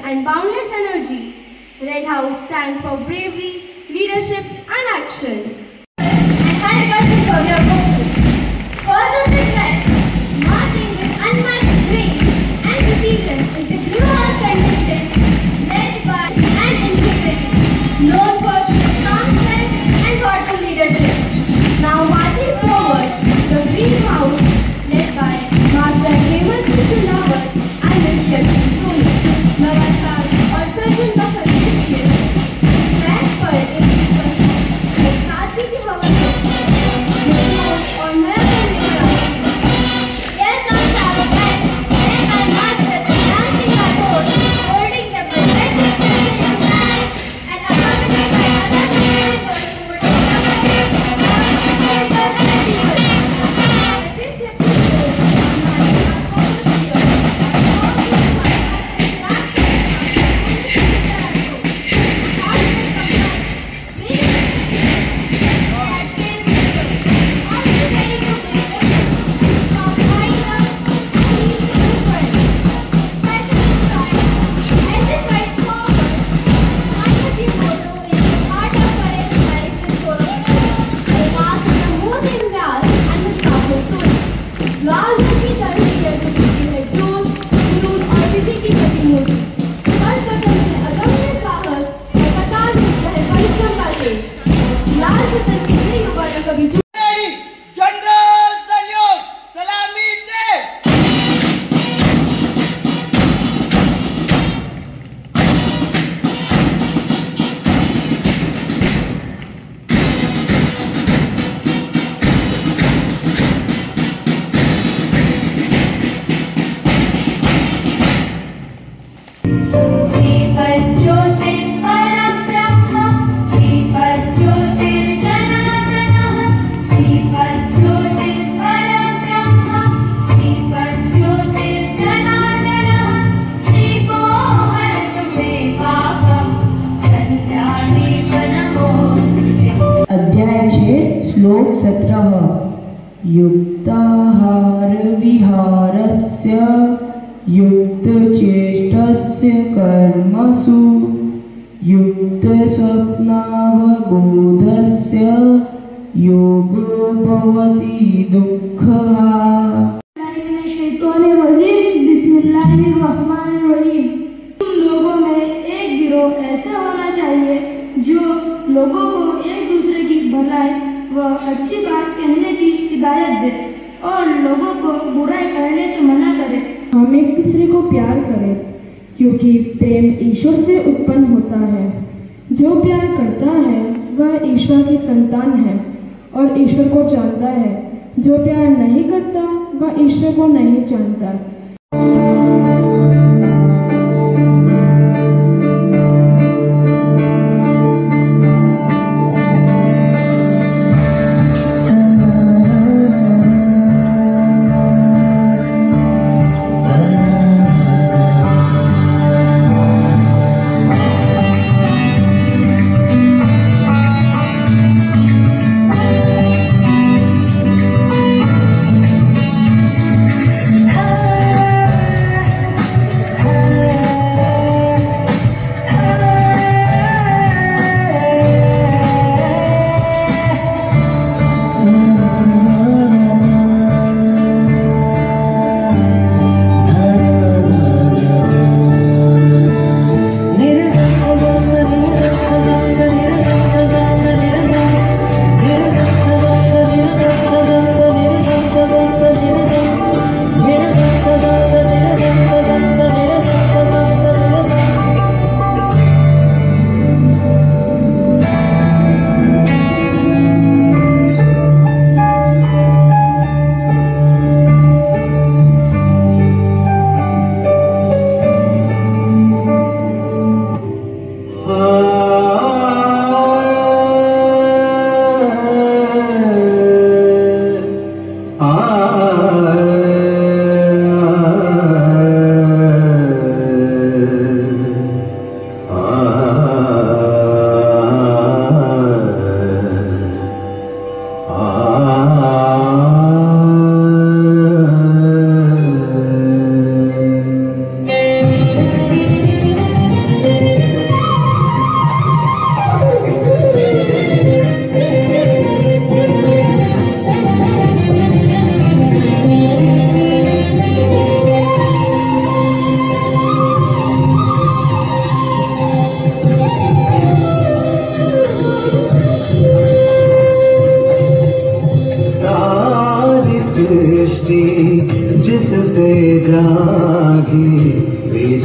and boundless energy, Red House stands for bravery, leadership and action. Forces in red, marching with unmatched grace and precision is the Blue House contingent led by and integrity, known for its confidence and thoughtful leadership. Now marching forward, the Green House led by Master Hemant Chulawat and Ms. Yashvi Soni, नवाचार और surgeon का संदेश दिए मैं पर एक ताजगी की हवा और नया Here comes our band, led by Master dancing our boat, holding the presenting in hand and accompanied by other members who would accompany our people. Every step we go, लाल की तरह है जोश, जुनून और किसी की प्रतिमूर्ति। हर कदम में अदम्य साहस और कतार में रहे परिश्रम का तेज। लाल सदन के लिए युवा न कभी जनरल सैल्यूट सलामी दे। अध्याय 6 श्लोक 17 युक्ताहार विहारस्य युक्तचेष्टस्य कर्मसु युक्तस्वप्नावबोधस्य योगो भवति दुःखः। बिस्मिल्लाहिर्रहमानिर्रहीम। तुम लोगों में एक गिरोह ऐसा होना चाहिए जो लोगों को एक दूसरे की भलाई व अच्छी बात कहने की हिदायत दे और लोगों को बुराई करने से मना करे। हम एक दूसरे को प्यार करें क्योंकि प्रेम ईश्वर से उत्पन्न होता है। जो प्यार करता है वह ईश्वर की संतान है और ईश्वर को जानता है। जो प्यार नहीं करता वह ईश्वर को नहीं जानता।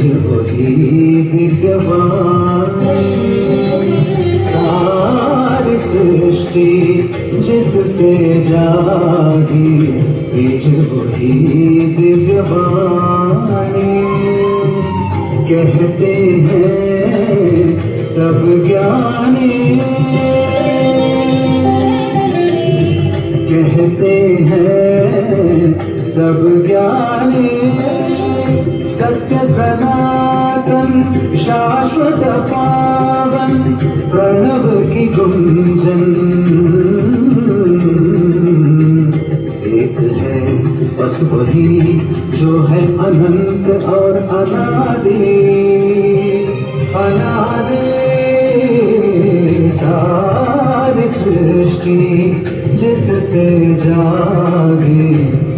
वही दिव्यवाणी, सारी सृष्टि जिससे जागी, बीज वही दिव्यवाणी। कहते हैं सब ज्ञानी, कहते हैं सब ज्ञानी, सत्य सनातन शाश्वत पावन, प्रणव की गुंजन एक है बस वही जो है अनंत और अनादि, अनादि। सारी सृष्टि जिससे जागी,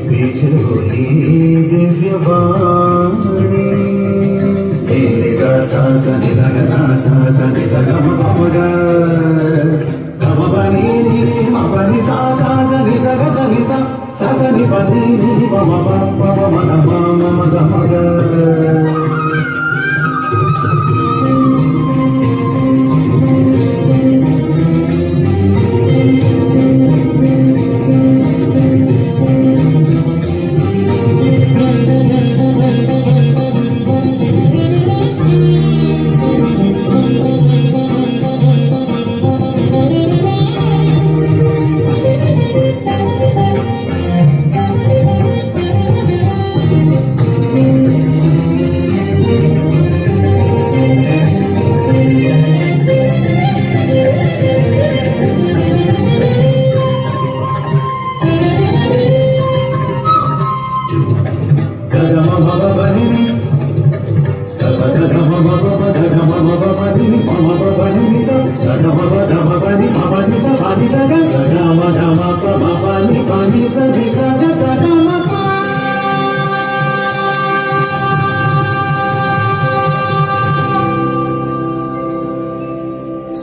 बीज वही दिव्यवाणी। निजा सा सा निजा ग सा सा सा निजा ग म प ग म प नि नि म प नि सा सा सा निजा ग सा नि सा सा सा नि प नि नि प म प प म ग म म ग म ग।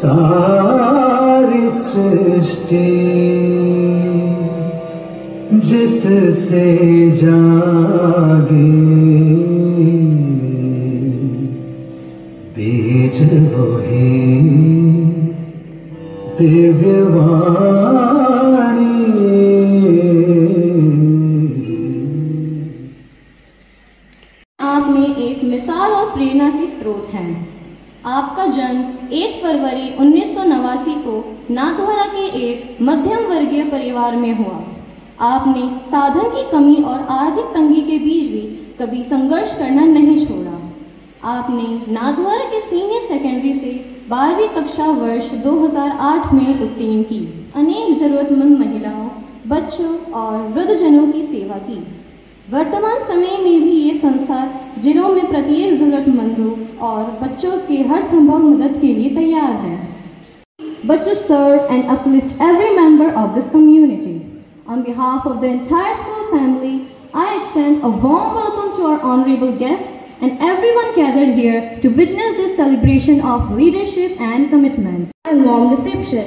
सारी सृष्टि जिससे जागी, बीज वही दिव्यवाणी। आप में एक मिसाल और प्रेरणा की स्रोत हैं। आपका जन्म 1 फरवरी 1989 को नाथद्वारा के एक मध्यम वर्गीय परिवार में हुआ। आपने साधन की कमी और आर्थिक तंगी के बीच भी कभी संघर्ष करना नहीं छोड़ा। आपने नाथद्वारा के सीनियर सेकेंडरी से 12वीं कक्षा वर्ष 2008 में उत्तीर्ण की। अनेक जरूरतमंद महिलाओं, बच्चों और वृद्धजनों की सेवा की। वर्तमान समय में भी ये संस्था जिलों में प्रत्येक जरूरतमंदों और बच्चों के हर संभव मदद के लिए तैयार है। But to serve and uplift every member of this community. On behalf of the entire school family, I extend a warm welcome to our honorable guests and everyone gathered here to witness this celebration of leadership and commitment. A warm reception.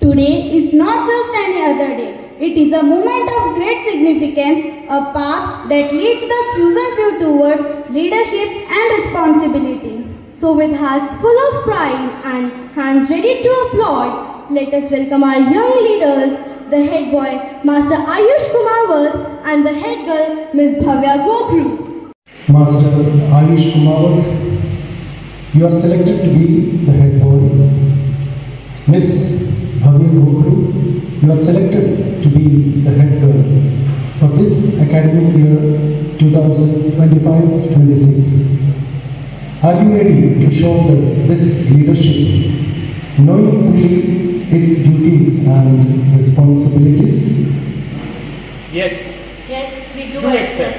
Today is not just any other day. It is a moment of great significance, a path that leads the chosen few towards leadership and responsibility. So with hearts full of pride and hands ready to applaud, let us welcome our young leaders, the head boy, Master Ayush Kumawat, and the head girl, Ms. Bhavya Gokhru. Master Ayush Kumawat, you are selected to be the head boy. Miss Bhavya Gokhru, you are selected to be the head girl for this academic year 2025-26. Are you ready to shoulder this leadership, knowing fully its duties and responsibilities? Yes. Yes, we do accept.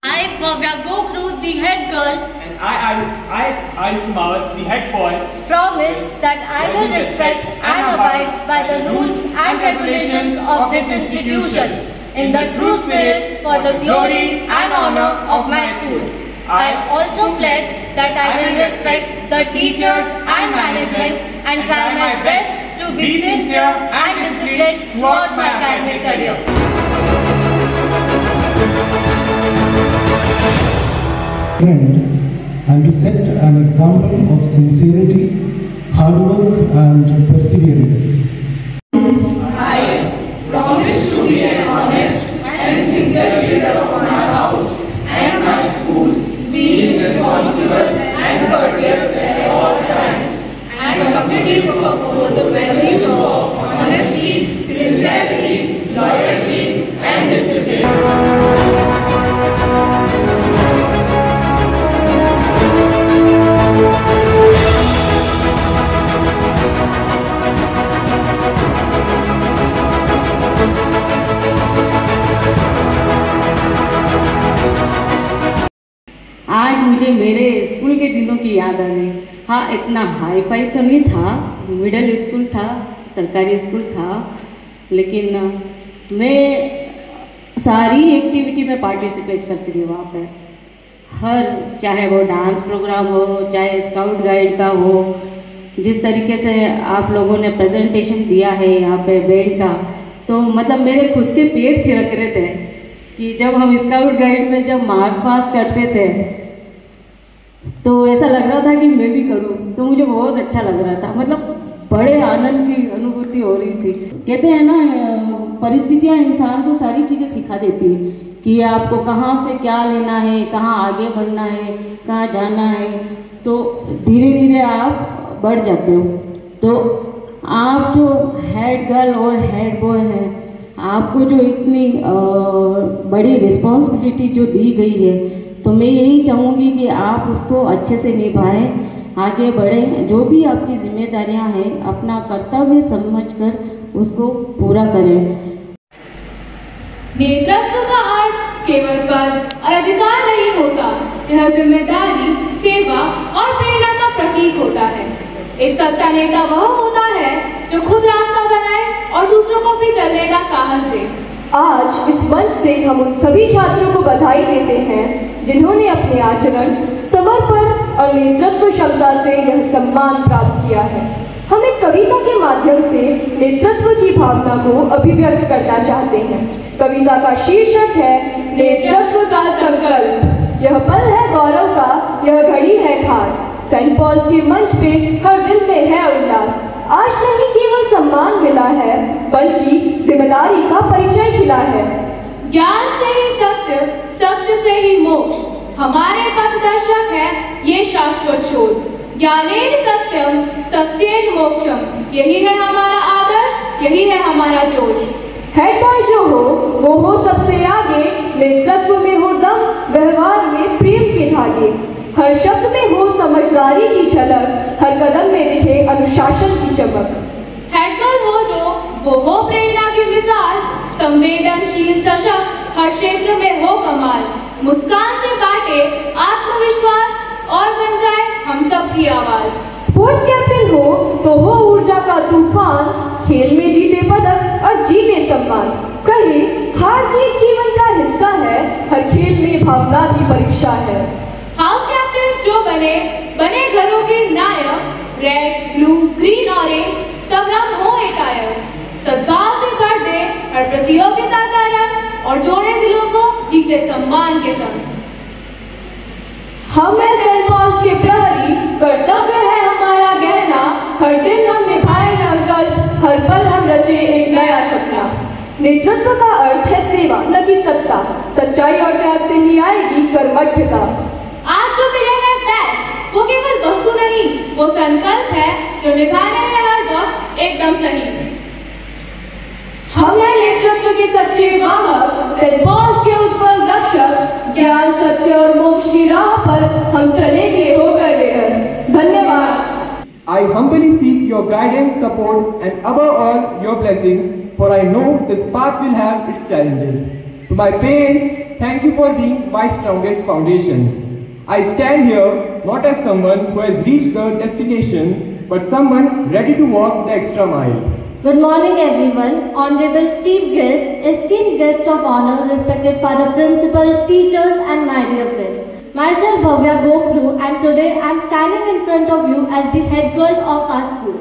I, Bhavya Gokhru, the head girl, And I Ayush Kumawat, the head boy, promise that I will respect and abide by the rules and regulations of this institution in the true spirit for the glory and honor of my school. I also pledge that I will respect the teachers and management and try my best to be sincere and disciplined throughout my academic career. Friend and and to set an example of sincerity, hard work and perseverance. I promise to be an honest and sincere leader of my house and my school, being responsible and courteous at all times, and committed to uphold the values of honesty, sincerity, loyalty, and discipline. आज मुझे मेरे school के दिनों की याद आ गई। हाँ, इतना हाई फाई तो नहीं था, मिडिल स्कूल था, सरकारी स्कूल था, लेकिन मैं सारी एक्टिविटी में पार्टिसिपेट करती थी वहाँ पे। चाहे वो डांस प्रोग्राम हो, चाहे स्काउट गाइड का हो, जिस तरीके से आप लोगों ने प्रेजेंटेशन दिया है यहाँ पे बैंड का, तो मतलब मेरे खुद के पैर थिरक रहे थे कि जब हम स्काउट गाइड में जब मार्च पास करते थे तो ऐसा लग रहा था कि मैं भी करूं, तो मुझे बहुत अच्छा लग रहा था। मतलब बड़े आनंद की अनुभूति हो रही थी। कहते हैं ना, परिस्थितियां इंसान को सारी चीज़ें सिखा देती है कि आपको कहाँ से क्या लेना है, कहाँ आगे बढ़ना है, कहाँ जाना है, तो धीरे धीरे आप बढ़ जाते हो। तो आप जो हेड गर्ल और हेड बॉय हैं, आपको जो इतनी बड़ी रिस्पॉन्सिबिलिटी जो दी गई है, तो मैं यही चाहूँगी कि आप उसको अच्छे से निभाएं, आगे बढ़ें। जो भी आपकी जिम्मेदारियां हैं, अपना कर्तव्य समझकर उसको पूरा करें। नेतृत्व का अर्थ केवल पद और अधिकार नहीं होता, यह जिम्मेदारी, सेवा और प्रेरणा का प्रतीक होता है। एक सच्चा नेता वह होता है जो खुद रास्ता बनाए और दूसरों को भी चलने का साहस दे। आज इस मंच से हम उन सभी छात्रों को बधाई देते हैं जिन्होंने अपने आचरण, समर्पण और नेतृत्व क्षमता से यह सम्मान प्राप्त किया है। हम एक कविता के माध्यम से नेतृत्व की भावना को अभिव्यक्त करना चाहते हैं। कविता का शीर्षक है नेतृत्व का संकल्प। यह पल है गौरव का, यह घड़ी है खास। सेंट पॉल्स के मंच पे हर दिल में है उल्लास। आज नहीं केवल सम्मान मिला है, बल्कि जिम्मेदारी का परिचय खिला है। ज्ञान से ही सत्य, सत्य से ही मोक्ष, हमारे पथदर्शक है ये शाश्वत शोध। ज्ञानेन सत्यम, सत्येन मोक्षम, यही है हमारा आदर्श, यही है हमारा जोश। हेड बॉय जो हो वो सबसे आगे, नेतृत्व में हो दम, व्यवहार में प्रेम के धागे। हर शब्द में हो समझदारी की झलक, हर कदम में दिखे अनुशासन की चमक। हेड गर्ल हो जो, वो हो प्रेरणा की मिसाल, संवेदनशील सशक्त, हर क्षेत्र में हो कमाल। मुस्कान से काटे आत्मविश्वास और बन जाए हम सब की आवाज। स्पोर्ट्स कैप्टन हो तो हो ऊर्जा का तूफान, खेल में जीते पदक और जीते सम्मान। कहे हार जीत जीवन का हिस्सा है, हर खेल में भावना की परीक्षा है। हाउस कैप्टन जो बने घरों के नायक, रेड, ब्लू, ग्रीन, ऑरेंज सब रंग हो एकाएक। सद्भाव से भर दे हर प्रतियोगिता का रंग और जोड़े दिलों को जीते सम्मान के संग। हम हैं सेंट पॉल्स के प्रहरी, कर्तव्य है हमारा गहना। हर दिन हम निभाए संकल्प, हर पल हम रचे एक नया सपना। नेतृत्व का अर्थ है सेवा, न कि सत्ता। सच्चाई और त्याग से ही आएगी कर्मठता। आज जो मिले हैं बैच, वो केवल वस्तु नहीं, वो संकल्प है जो निभाने हैं हर वक्त एकदम सही। हम हैं नेतृत्व के सच्चे वाहक, सेंट पॉल्स के उज्जवल रक्षक। ज्ञान, सत्य और मोक्ष की राह पर हम चलेंगे होकर निडर। धन्यवाद। I humbly seek your guidance, support and above all your blessings, for I know this path will have its challenges. To my parents, thank you for being my strongest foundation. I stand here not as someone who has reached the destination, but someone ready to walk the extra mile. Good morning everyone, honorable chief guest, esteemed guest of honor, respected father principal, teachers and my dear friends. Myself Bhavya Gokhru, and today I am standing in front of you as the head girl of our school.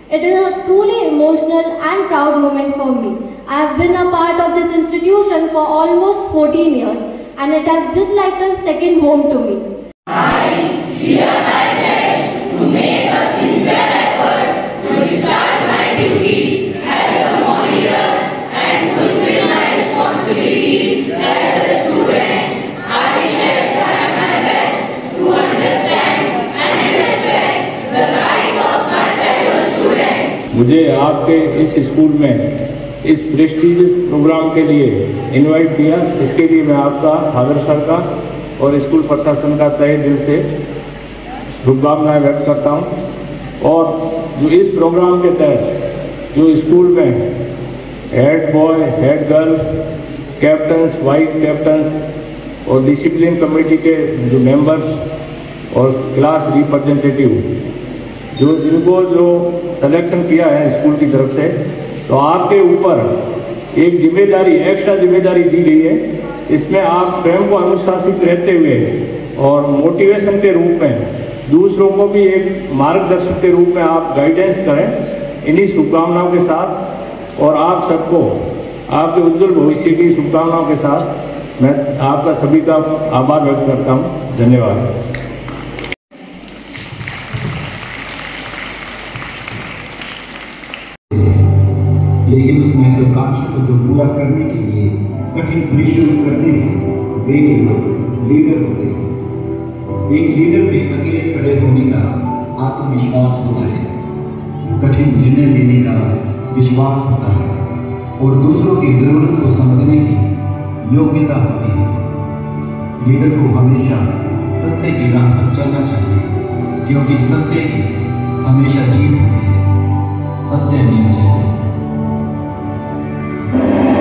It is a truly emotional and proud moment for me. I have been a part of this institution for almost 14 years and it has been like a second home to me. I hereby pledge to make a sincere effort to discharge my duties as a monitor and fulfill my responsibilities as a student. I shall try my best to understand and respect the rights of my fellow students. मुझे आपके इस school में इस prestigious programme के लिए invite किया, इसके लिए मैं आपका फादर सर का और स्कूल प्रशासन का तहे दिल से शुभकामनाएं व्यक्त करता हूं। और जो इस प्रोग्राम के तहत जो स्कूल में head boy, head girls, captains, vice captains और डिसिप्लिन कमेटी के जो मेंबर्स और क्लास रिप्रेजेंटेटिव जिनको जो सिलेक्शन किया है स्कूल की तरफ से, तो आपके ऊपर एक जिम्मेदारी, एक्स्ट्रा जिम्मेदारी दी गई है। इसमें आप स्वयं को अनुशासित रहते हुए और मोटिवेशन के रूप में दूसरों को भी एक मार्गदर्शक के रूप में आप गाइडेंस करें। इन्हीं शुभकामनाओं के साथ और आप सबको आपके उज्जवल भविष्य की शुभकामनाओं के साथ मैं आपका सभी का आभार व्यक्त करता हूँ। धन्यवाद। लेकिन उस महत्वाकांक्षा को जो पूरा करने के लिए कठिन परिश्रम करते हैं वे केवल लीडर होते हैं। एक लीडर में अकेले खड़े होने का आत्मविश्वास होता है, कठिन निर्णय लेने का विश्वास होता है और दूसरों की जरूरत को समझने की योग्यता होती है। लीडर को हमेशा सत्य की राह पर चलना चाहिए, क्योंकि सत्य की हमेशा जीत होती है। सत्य नहीं चाहिए। Thank you.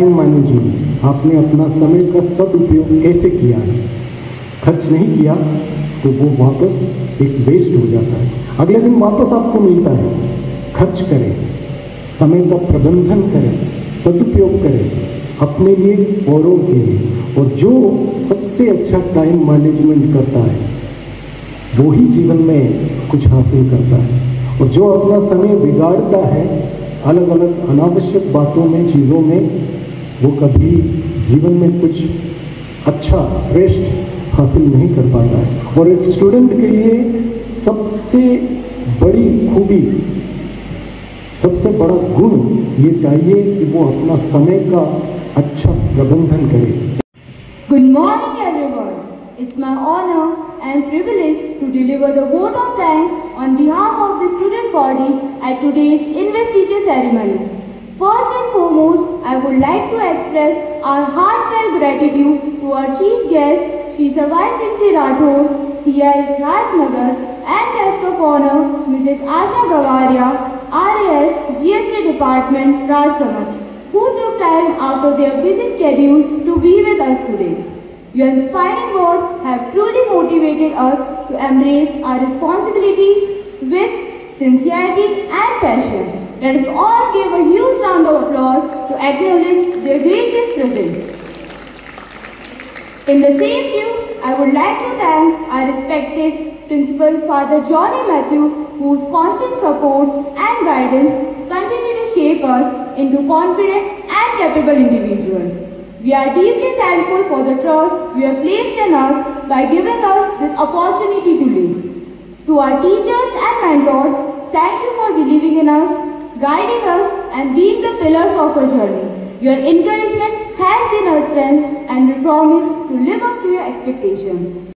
टाइम मैनेजमेंट, आपने अपना समय का सदुपयोग कैसे किया है। खर्च नहीं किया तो वो वापस एक वेस्ट हो जाता है, अगले दिन वापस आपको मिलता है। खर्च करें, समय का प्रबंधन करें, सदुपयोग करें अपने लिए, औरों के लिए। और जो सबसे अच्छा टाइम मैनेजमेंट करता है वो ही जीवन में कुछ हासिल करता है। और जो अपना समय बिगाड़ता है अलग अलग अनावश्यक बातों में, चीज़ों में, वो कभी जीवन में कुछ अच्छा श्रेष्ठ हासिल नहीं कर पाता है। और एक स्टूडेंट के लिए सबसे बड़ी खूबी, सबसे बड़ा गुण ये चाहिए कि वो अपना समय का अच्छा प्रबंधन करे। Good morning everyone. It's my honor and privilege to deliver the vote of thanks on behalf of the student body at today's investiture ceremony. First and foremost, I would like to express our heartfelt gratitude to our chief guest, Shri Savai Singh Ji Rathore, CI Rajnagar, and guest of honor, Mrs. Asha Gavaria, RAS, GST Department, Rajsamand, who took time out of their busy schedule to be with us today. Your inspiring words have truly motivated us to embrace our responsibilities with sincerity and passion. Let us all give a huge round of applause to acknowledge their gracious presence. In the same view, I would like to thank our respected Principal Father Johnny Matthews, whose constant support and guidance continue to shape us into confident and capable individuals. We are deeply thankful for the trust you have placed in us by giving us this opportunity to live. To our teachers and mentors, thank you for believing in us, guiding us, and being the pillars of our journey. Your encouragement has been our strength, and we promise to live up to your expectations.